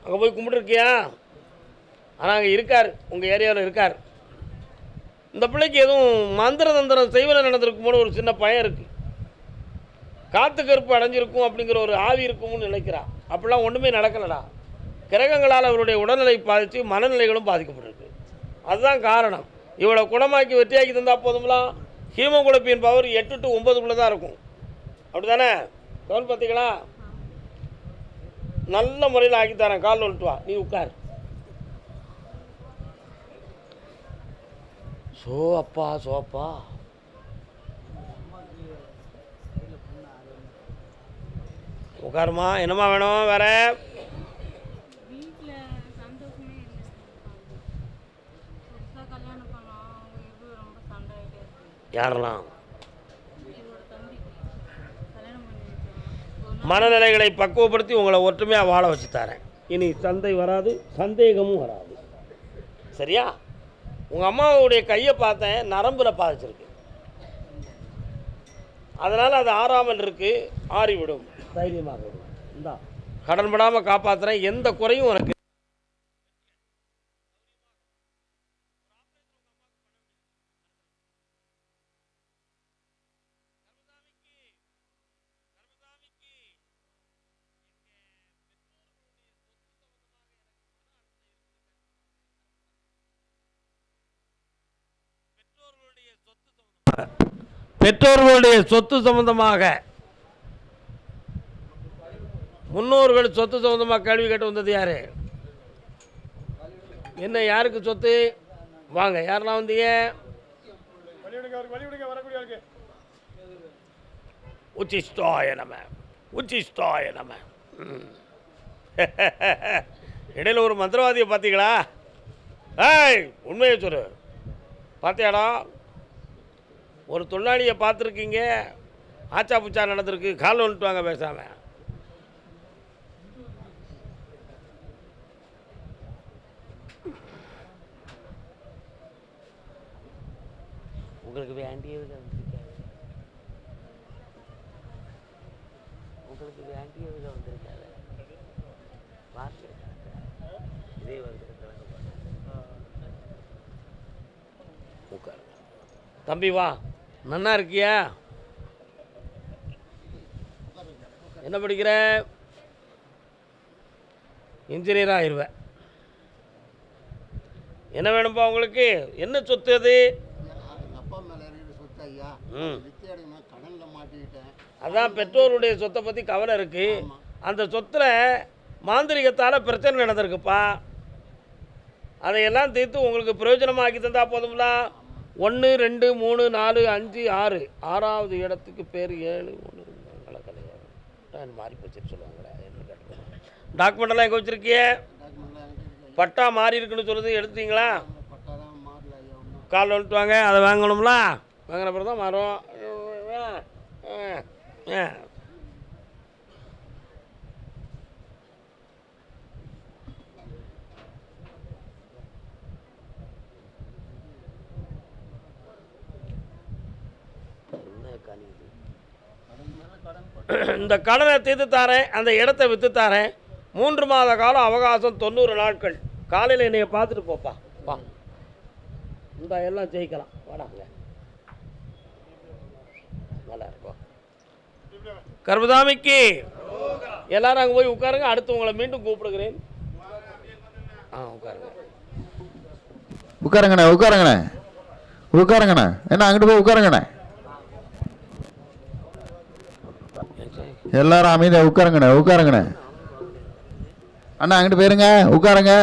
அங்கே போய் கும்பிட்டுருக்கியா? ஆனால் அங்கே இருக்கார், உங்கள் ஏரியாவில் இருக்கார். இந்த பிள்ளைக்கு எதுவும் மந்திர தந்திரம் செய்வன நடந்திருக்கும் போது ஒரு சின்ன பயம் இருக்குது. காற்று கருப்பு அடைஞ்சிருக்கும் அப்படிங்கிற ஒரு ஆவி இருக்கும்னு நினைக்கிறா. அப்படிலாம் ஒன்றுமே நடக்கலடா. கிரகங்களால் அவருடைய உடல்நிலை பாதித்து மனநிலைகளும் பாதிக்கப்பட்டிருக்கு. அதுதான் காரணம். இவளை குணமாக்கி வெற்றியாக்கி தந்தால் போதும்லாம். ஹீமோகுளோபின் பவர் 8 to 9 தான் இருக்கும். அப்படி தானே? கவல் பார்த்தீங்களா? நல்ல முறையில் ஆக்கி தரேன். கால் வந்துட்டு வா, நீ உட்கார். சோப்பா சோப்பா உட்காருமா. என்னம்மா வேணும் வேற? யாரெல்லாம்? மனநிலைகளை பக்குவப்படுத்தி உங்களை ஒற்றுமையாக வாழ வச்சு தரேன். இனி சந்தை வராது, சந்தேகமும் வராது. சரியா? உங்கள் அம்மாவுடைய கையை பார்த்தேன், நரம்பில் பாதிச்சிருக்கு. அதனால் அது ஆறாமல் இருக்குது, ஆறிவிடும். தைரியமாக விடும். இந்தா கடன்படாமல் காப்பாற்றுறேன். எந்த குறையும் உனக்கு. பெற்றோர்களுடைய சொத்து சம்பந்தமாக, முன்னோர்கள் சொத்து சம்பந்தமாக கேள்வி கேட்டு வந்தது யாரு? என்ன, யாருக்கு சொத்து? வாங்க, யாரெல்லாம் வந்தீங்க? உச்சிஷ்டாய நம, உச்சிஷ்டாய நம. இடையில ஒரு மந்திரவாதியை பார்த்தீங்களா? ஏய், உண்மையை சொல்லு, பார்த்தியாடா? ஒரு தொழிலாளியை பார்த்துருக்கீங்க, ஆச்சா புச்சா நடந்திருக்கு. கால் வந்துட்டு வாங்க பேசாமல். உங்களுக்கு வேண்டியவங்க வந்திருக்காரு, உங்களுக்கு வேண்டியவங்க வந்திருக்காரு. பார்த்து இதே வந்திருக்கிறாங்க. உட்காரு தம்பி, வா. நன்னா இருக்கியா? என்ன படிக்கிற? இன்ஜினியராக ஆயிடுவேன். என்ன வேணும்பா உங்களுக்கு? என்ன சொத்து அது? அதான் பெற்றோருடைய சொத்தை பற்றி கவலை இருக்குது. அந்த சொத்தில் மாந்திரிகத்தால் பிரச்சனை நடந்திருக்குப்பா. அதையெல்லாம் தீர்த்து உங்களுக்கு பிரயோஜனமாக்கி தந்தால் போதும்ல. 1 2 3 4 5 6 6வது இடத்துக்கு பேர் 7 1 கிடையாது மாறி போச்சுன்னு சொல்லுவாங்களே. என்ன கேட்டு டாக்குமெண்டெல்லாம் எங்கே வச்சுருக்கிய? பட்டா மாறி இருக்குன்னு சொல்லுது, எடுத்துட்டீங்களா? கால் வந்துட்டு வாங்க, அதை வாங்கணும்ல. வாங்கின பிறகு தான் மாறும். இந்த கடனை தீர்த்து தாரேன், அந்த இடத்த விற்று தாரேன். 3 மாத காலம் அவகாசம், 90 நாட்கள். காலையில் என்னைய பார்த்துட்டு போப்பா. வா, இந்த எல்லாம் ஜெயிக்கலாம். வாடாங்க, நல்லா இருக்கும். கர்மதாமிக்கு எல்லாரும் அங்கே போய் உட்காருங்க. அடுத்து உங்களை மீண்டும் கூப்பிடுகிறேன். உட்காருங்க, உட்காருங்கண்ணே, உட்காருங்கண்ணே, உட்காருங்கண்ணே. என்ன அங்கிட்டு போய் உட்காருங்கண்ணே. எல்லாரும் அமைதியா உட்காருங்கண்ணே, உட்காருங்கண்ணே. அண்ணா அங்கிட்டு போயிருங்க, உட்காருங்க.